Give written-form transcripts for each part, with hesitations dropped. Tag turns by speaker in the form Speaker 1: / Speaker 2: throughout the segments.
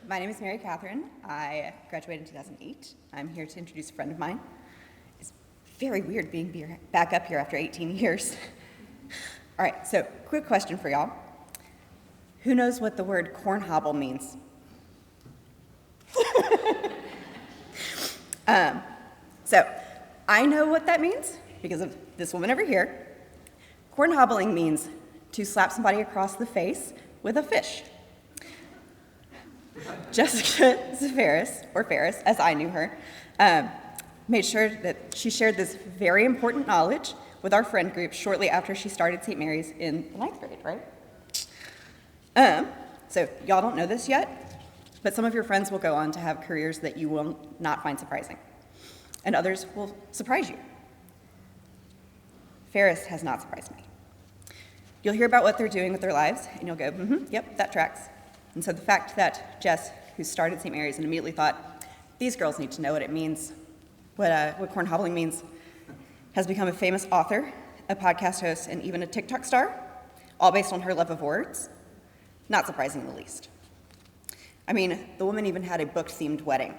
Speaker 1: My name is Mary Catherine. I graduated in 2008. I'm here to introduce a friend of mine. It's very weird being back up here after 18 years. All right, so quick question for y'all. Who knows what the word cornhobble means? So I know what that means because of this woman over here. Cornhobbling means to slap somebody across the face with a fish. Jessica Zafarris, or Ferris, as I knew her, made sure that she shared this very important knowledge with our friend group shortly after she started St. Mary's in the 9th grade, right? So y'all don't know this yet, but some of your friends will go on to have careers that you will not find surprising, and others will surprise you. Ferris has not surprised me. You'll hear about what they're doing with their lives, and you'll go, yep, that tracks. And so the fact that Jess, who started St. Mary's and immediately thought, these girls need to know what it means, what cornhobbling means, has become a famous author, a podcast host, and even a TikTok star, all based on her love of words, not surprising in the least. I mean, the woman even had a book-themed wedding.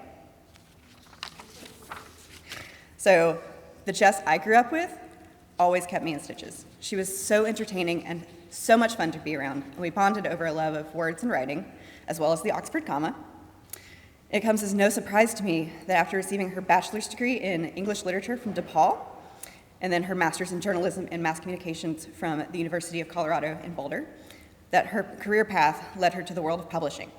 Speaker 1: So the Jess I grew up with always kept me in stitches. She was so entertaining and so much fun to be around, and we bonded over a love of words and writing, as well as the Oxford comma. It comes as no surprise to me that after receiving her bachelor's degree in English literature from DePaul, and then her master's in journalism and mass communications from the University of Colorado in Boulder, that her career path led her to the world of publishing.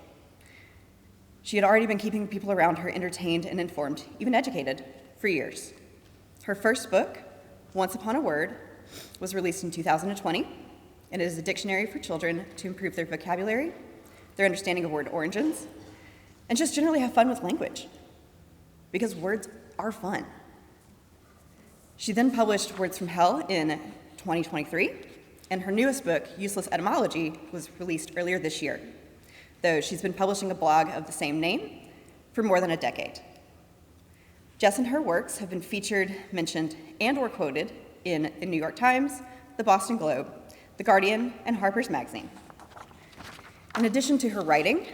Speaker 1: She had already been keeping people around her entertained and informed, even educated, for years. Her first book, Once Upon a Word, was released in 2020, and it is a dictionary for children to improve their vocabulary, their understanding of word origins, and just generally have fun with language, because words are fun. She then published Words from Hell in 2023, and her newest book, Useless Etymology, was released earlier this year, though she's been publishing a blog of the same name for more than a decade. Jess and her works have been featured, mentioned, and or quoted in the New York Times, the Boston Globe, The Guardian, and Harper's Magazine. In addition to her writing,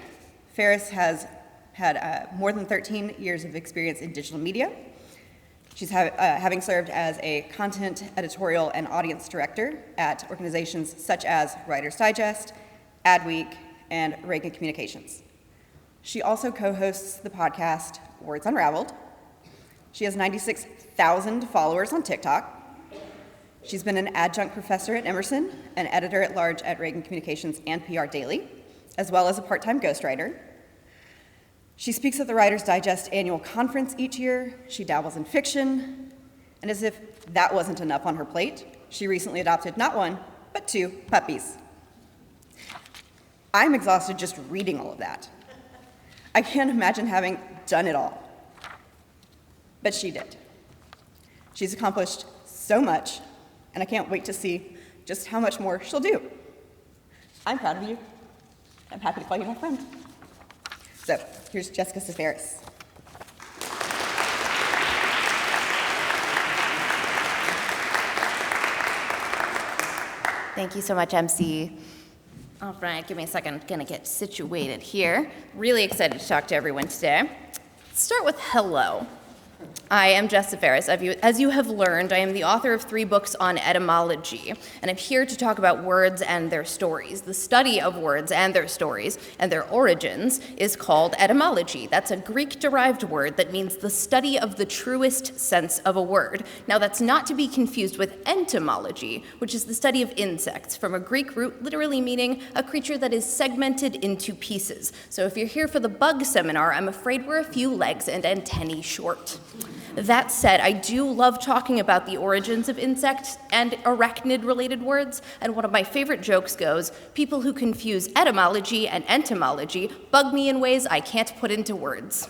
Speaker 1: Ferris has had more than 13 years of experience in digital media. She's having served as a content, editorial, and audience director at organizations such as Writer's Digest, Adweek, and Reagan Communications. She also co-hosts the podcast Words Unraveled. She has 96,000 followers on TikTok. She's been an adjunct professor at Emerson, an editor-at-large at Reagan Communications and PR Daily, as well as a part-time ghostwriter. She speaks at the Writer's Digest annual conference each year. She dabbles in fiction. And as if that wasn't enough on her plate, she recently adopted not one, but 2 puppies. I'm exhausted just reading all of that. I can't imagine having done it all. But she did. She's accomplished so much, and I can't wait to see just how much more she'll do. I'm proud of you. I'm happy to call you my friend. So here's Jessica Zafarris.
Speaker 2: Thank you so much, MC. All right, give me a second. I'm gonna get situated here. Really excited to talk to everyone today. Let's start with hello. I am Jess Zafarris. As you have learned, I am the author of 3 books on etymology, and I'm here to talk about words and their stories. The study of words and their stories and their origins is called etymology. That's a Greek-derived word that means the study of the truest sense of a word. Now, that's not to be confused with entomology, which is the study of insects, from a Greek root literally meaning a creature that is segmented into pieces. So if you're here for the bug seminar, I'm afraid we're a few legs and antennae short. That said, I do love talking about the origins of insects and arachnid-related words, and one of my favorite jokes goes, people who confuse etymology and entomology bug me in ways I can't put into words.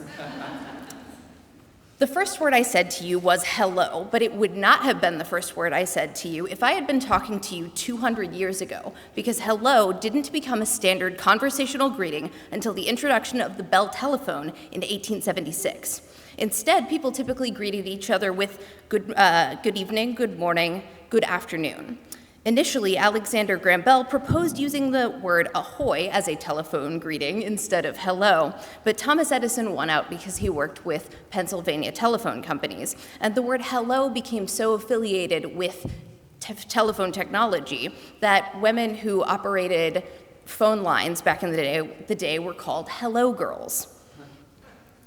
Speaker 2: The first word I said to you was hello, but it would not have been the first word I said to you if I had been talking to you 200 years ago, because hello didn't become a standard conversational greeting until the introduction of the Bell telephone in 1876. Instead, people typically greeted each other with good evening, good morning, good afternoon. Initially, Alexander Graham Bell proposed using the word ahoy as a telephone greeting instead of hello, but Thomas Edison won out because he worked with Pennsylvania telephone companies, and the word hello became so affiliated with telephone technology that women who operated phone lines back in the day were called hello girls.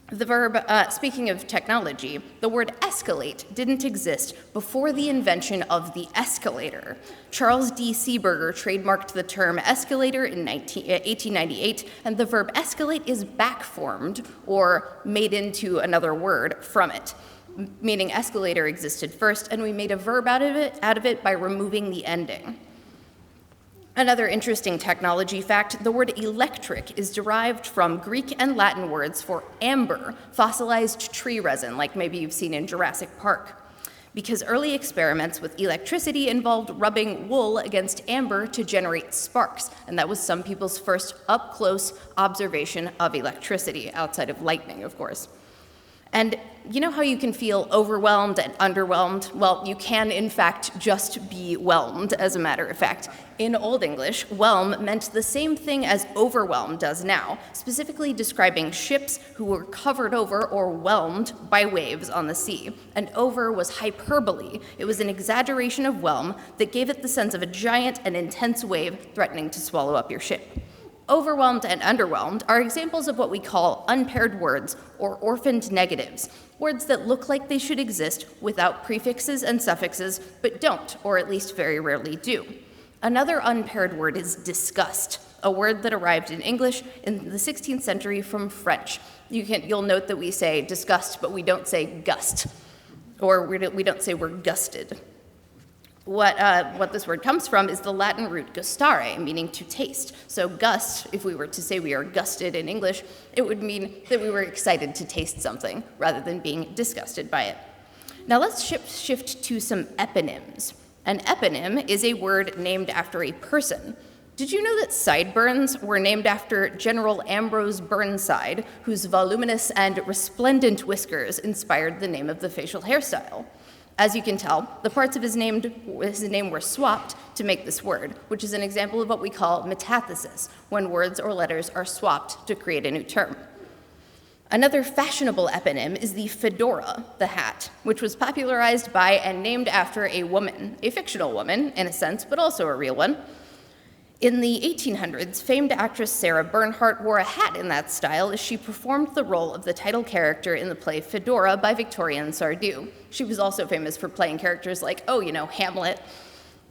Speaker 2: The verb, speaking of technology, the word escalate didn't exist before the invention of the escalator. Charles D. Seeberger trademarked the term escalator in 1898, and the verb escalate is backformed or made into another word from it, meaning escalator existed first, and we made a verb out of it by removing the ending. Another interesting technology fact, the word electric is derived from Greek and Latin words for amber, fossilized tree resin, like maybe you've seen in Jurassic Park. Because early experiments with electricity involved rubbing wool against amber to generate sparks, and that was some people's first up-close observation of electricity, outside of lightning, of course. And you know how you can feel overwhelmed and underwhelmed? Well, you can, in fact, just be whelmed, as a matter of fact. In Old English, whelm meant the same thing as overwhelm does now, specifically describing ships who were covered over or whelmed by waves on the sea. And over was hyperbole. It was an exaggeration of whelm that gave it the sense of a giant and intense wave threatening to swallow up your ship. Overwhelmed and underwhelmed are examples of what we call unpaired words or orphaned negatives, words that look like they should exist without prefixes and suffixes, but don't, or at least very rarely do. Another unpaired word is disgust, a word that arrived in English in the 16th century from French. You'll note that we say disgust, but we don't say gust, or we don't say we're gusted. What this word comes from is the Latin root gustare, meaning to taste. So gust, if we were to say we are gusted in English, it would mean that we were excited to taste something rather than being disgusted by it. Now let's shift to some eponyms. An eponym is a word named after a person. Did you know that sideburns were named after General Ambrose Burnside, whose voluminous and resplendent whiskers inspired the name of the facial hairstyle? As you can tell, the parts of his name were swapped to make this word, which is an example of what we call metathesis, when words or letters are swapped to create a new term. Another fashionable eponym is the fedora, the hat, which was popularized by and named after a woman, a fictional woman in a sense, but also a real one. In the 1800s, famed actress Sarah Bernhardt wore a hat in that style as she performed the role of the title character in the play Fedora by Victorien Sardou. She was also famous for playing characters like, Hamlet.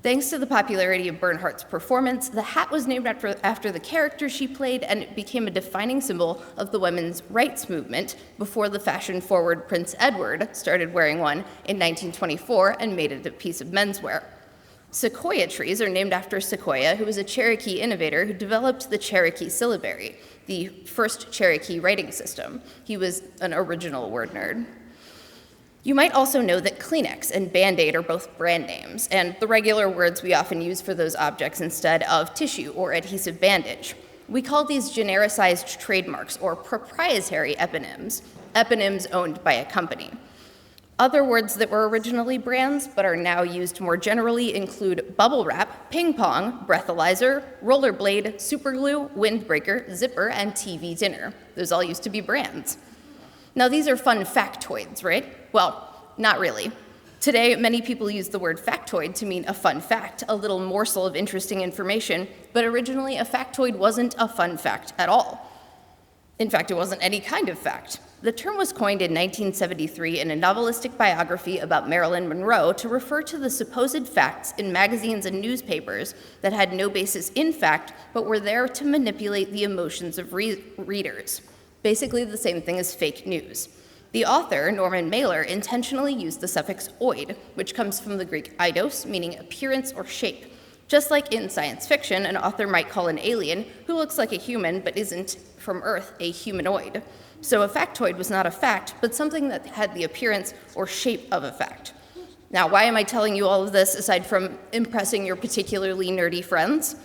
Speaker 2: Thanks to the popularity of Bernhardt's performance, the hat was named after the character she played, and it became a defining symbol of the women's rights movement before the fashion-forward Prince Edward started wearing one in 1924 and made it a piece of menswear. Sequoia trees are named after Sequoia, who was a Cherokee innovator who developed the Cherokee syllabary, the first Cherokee writing system. He was an original word nerd. You might also know that Kleenex and Band-Aid are both brand names, and the regular words we often use for those objects instead of tissue or adhesive bandage. We call these genericized trademarks or proprietary eponyms, eponyms owned by a company. Other words that were originally brands but are now used more generally include bubble wrap, ping pong, breathalyzer, rollerblade, superglue, windbreaker, zipper, and TV dinner. Those all used to be brands. Now these are fun factoids, right? Well, not really. Today, many people use the word factoid to mean a fun fact, a little morsel of interesting information, but originally a factoid wasn't a fun fact at all. In fact, it wasn't any kind of fact. The term was coined in 1973 in a novelistic biography about Marilyn Monroe to refer to the supposed facts in magazines and newspapers that had no basis in fact, but were there to manipulate the emotions of readers. Basically the same thing as fake news. The author, Norman Mailer, intentionally used the suffix oid, which comes from the Greek eidos, meaning appearance or shape. Just like in science fiction, an author might call an alien who looks like a human but isn't from Earth a humanoid. So a factoid was not a fact, but something that had the appearance or shape of a fact. Now, why am I telling you all of this aside from impressing your particularly nerdy friends?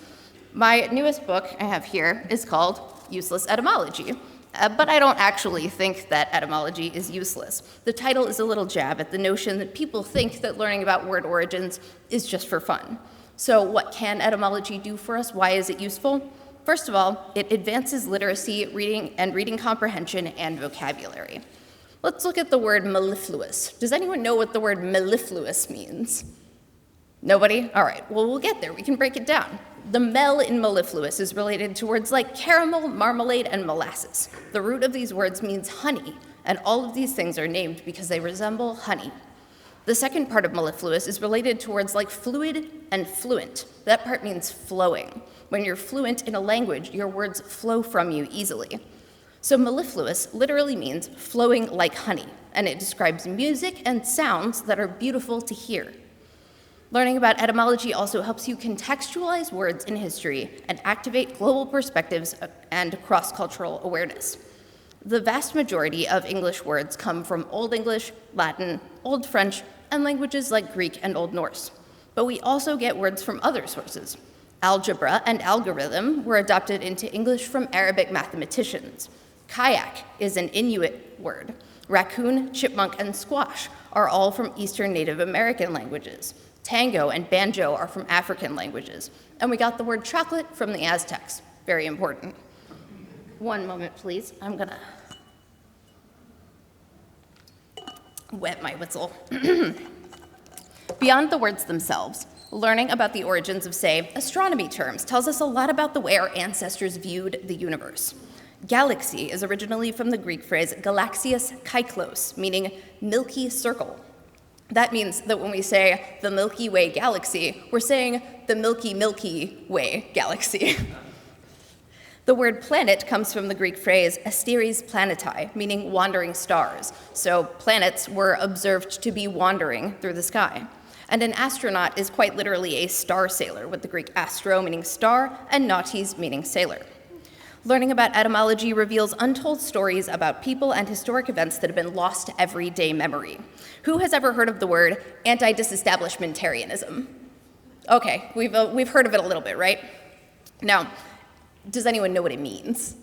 Speaker 2: My newest book I have here is called Useless Etymology. But I don't actually think that etymology is useless. The title is a little jab at the notion that people think that learning about word origins is just for fun. So what can etymology do for us? Why is it useful? First of all, it advances literacy, reading comprehension, and vocabulary. Let's look at the word mellifluous. Does anyone know what the word mellifluous means? Nobody? All right, well, we'll get there. We can break it down. The mel in mellifluous is related to words like caramel, marmalade, and molasses. The root of these words means honey, and all of these things are named because they resemble honey. The second part of mellifluous is related to words like fluid and fluent. That part means flowing. When you're fluent in a language, your words flow from you easily. So mellifluous literally means flowing like honey, and it describes music and sounds that are beautiful to hear. Learning about etymology also helps you contextualize words in history and activate global perspectives and cross-cultural awareness. The vast majority of English words come from Old English, Latin, Old French, and languages like Greek and Old Norse. But we also get words from other sources. Algebra and algorithm were adopted into English from Arabic mathematicians. Kayak is an Inuit word. Raccoon, chipmunk, and squash are all from Eastern Native American languages. Tango and banjo are from African languages. And we got the word chocolate from the Aztecs. Very important. One moment, please. I'm gonna wet my whistle. Beyond the words themselves, learning about the origins of, say, astronomy terms tells us a lot about the way our ancestors viewed the universe. Galaxy is originally from the Greek phrase galaxias kyklos, meaning milky circle. That means that when we say the Milky Way galaxy, we're saying the Milky Way galaxy. The word planet comes from the Greek phrase asteres planetae, meaning wandering stars. So planets were observed to be wandering through the sky. And an astronaut is quite literally a star sailor, with the Greek astro meaning star and nautis meaning sailor. Learning about etymology reveals untold stories about people and historic events that have been lost to everyday memory. Who has ever heard of the word anti-disestablishmentarianism? Okay, we've heard of it a little bit, right? Now, does anyone know what it means?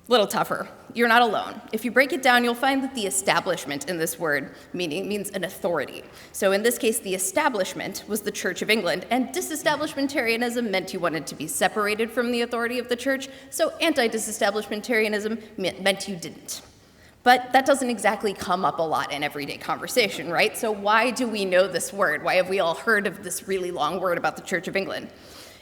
Speaker 2: A little tougher. You're not alone. If you break it down, you'll find that the establishment in this word means an authority. So in this case, the establishment was the Church of England, and disestablishmentarianism meant you wanted to be separated from the authority of the church, so anti-disestablishmentarianism meant you didn't. But that doesn't exactly come up a lot in everyday conversation, right? So why do we know this word? Why have we all heard of this really long word about the Church of England?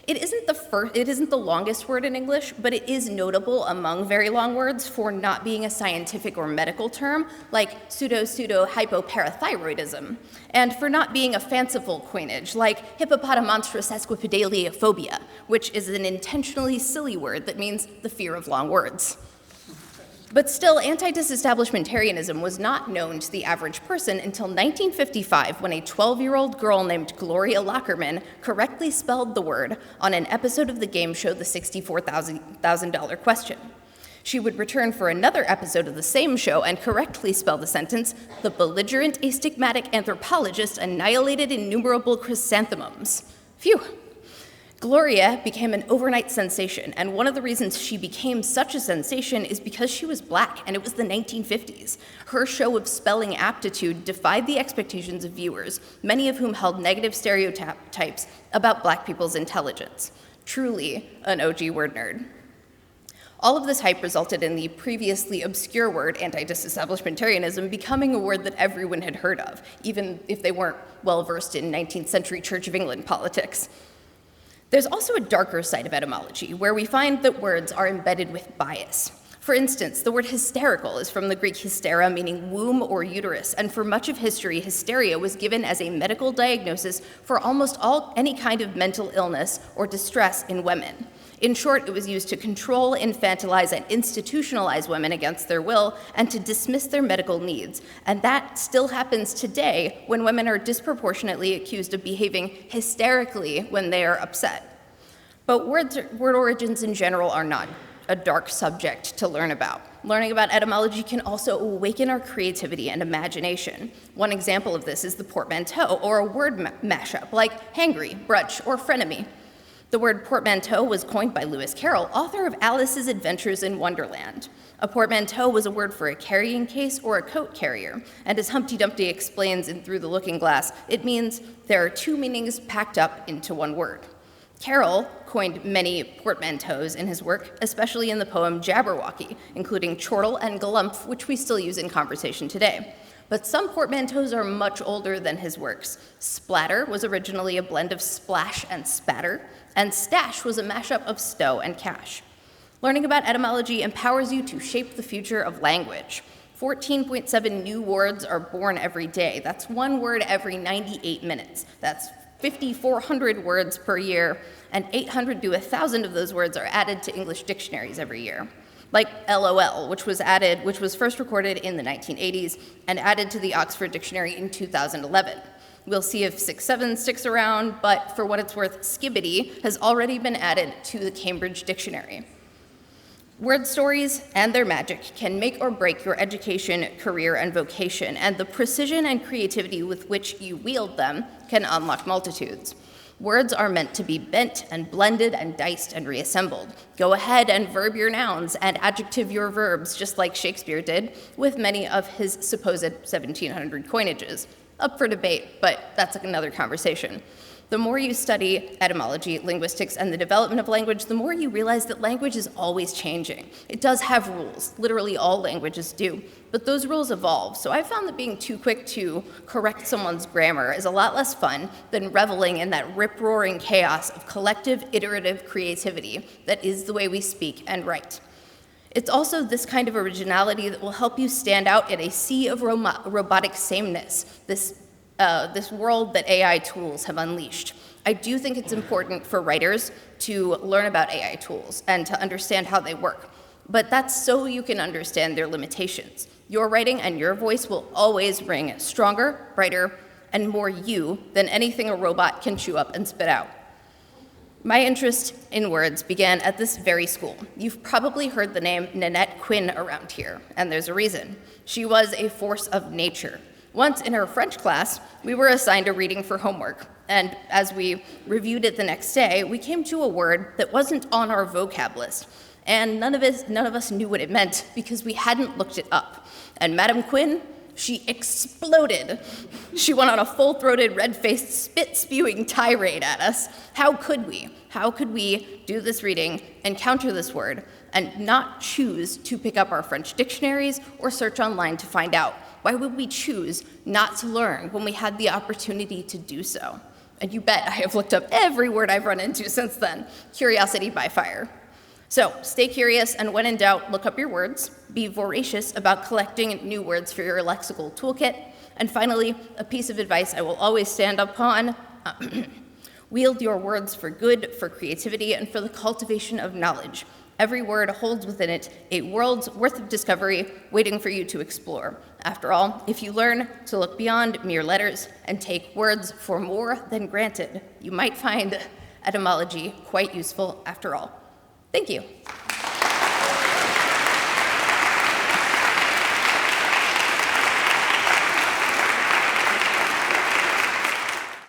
Speaker 2: It isn't the longest word in English, but it is notable among very long words for not being a scientific or medical term, like pseudo-hypoparathyroidism, and for not being a fanciful coinage, like hippopotamonstrosesquipedaliophobia, which is an intentionally silly word that means the fear of long words. But still, anti-disestablishmentarianism was not known to the average person until 1955, when a 12-year-old girl named Gloria Lockerman correctly spelled the word on an episode of the game show The $64,000 Question. She would return for another episode of the same show and correctly spell the sentence, "The belligerent astigmatic anthropologist annihilated innumerable chrysanthemums." Phew. Gloria became an overnight sensation, and one of the reasons she became such a sensation is because she was Black, and it was the 1950s. Her show of spelling aptitude defied the expectations of viewers, many of whom held negative stereotypes about Black people's intelligence. Truly an OG word nerd. All of this hype resulted in the previously obscure word anti-disestablishmentarianism becoming a word that everyone had heard of, even if they weren't well-versed in 19th century Church of England politics. There's also a darker side of etymology, where we find that words are embedded with bias. For instance, the word hysterical is from the Greek hystera, meaning womb or uterus, and for much of history, hysteria was given as a medical diagnosis for almost any kind of mental illness or distress in women. In short, it was used to control, infantilize, and institutionalize women against their will and to dismiss their medical needs. And that still happens today when women are disproportionately accused of behaving hysterically when they are upset. But word origins in general are not a dark subject to learn about. Learning about etymology can also awaken our creativity and imagination. One example of this is the portmanteau, or a word mashup like hangry, brunch, or frenemy. The word portmanteau was coined by Lewis Carroll, author of Alice's Adventures in Wonderland. A portmanteau was a word for a carrying case or a coat carrier, and as Humpty Dumpty explains in Through the Looking Glass, it means there are two meanings packed up into one word. Carroll coined many portmanteaus in his work, especially in the poem Jabberwocky, including chortle and galumph, which we still use in conversation today. But some portmanteaus are much older than his works. Splatter was originally a blend of splash and spatter, and stash was a mashup of stow and cash. Learning about etymology empowers you to shape the future of language. 14.7 new words are born every day. That's one word every 98 minutes. That's 5,400 words per year, and 800 to 1,000 of those words are added to English dictionaries every year. Like LOL, which was first recorded in the 1980s and added to the Oxford Dictionary in 2011. We'll see if 6-7 sticks around, but for what it's worth, skibbity has already been added to the Cambridge Dictionary. Word stories and their magic can make or break your education, career, and vocation, and the precision and creativity with which you wield them can unlock multitudes. Words are meant to be bent and blended and diced and reassembled. Go ahead and verb your nouns and adjective your verbs, just like Shakespeare did with many of his supposed 1700 coinages. Up for debate, but that's another conversation. The more you study etymology, linguistics, and the development of language, the more you realize that language is always changing. It does have rules, literally all languages do, but those rules evolve. So I found that being too quick to correct someone's grammar is a lot less fun than reveling in that rip-roaring chaos of collective, iterative creativity that is the way we speak and write. It's also this kind of originality that will help you stand out in a sea of robotic sameness, this world that AI tools have unleashed. I do think it's important for writers to learn about AI tools and to understand how they work, but that's so you can understand their limitations. Your writing and your voice will always ring stronger, brighter, and more you than anything a robot can chew up and spit out. My interest in words began at this very school. You've probably heard the name Nanette Quinn around here, and there's a reason. She was a force of nature. Once in her French class, we were assigned a reading for homework, and as we reviewed it the next day, we came to a word that wasn't on our vocab list, and none of us knew what it meant because we hadn't looked it up. And Madame Quinn, she exploded. She went on a full-throated, red-faced, spit-spewing tirade at us. How could we? How could we do this reading, encounter this word, and not choose to pick up our French dictionaries or search online to find out? Why would we choose not to learn when we had the opportunity to do so? And you bet I have looked up every word I've run into since then. Curiosity by fire. So stay curious, and when in doubt, look up your words. Be voracious about collecting new words for your lexical toolkit. And finally, a piece of advice I will always stand upon. Wield your words for good, for creativity, and for the cultivation of knowledge. Every word holds within it a world's worth of discovery waiting for you to explore. After all, if you learn to look beyond mere letters and take words for more than granted, you might find etymology quite useful after all. Thank you.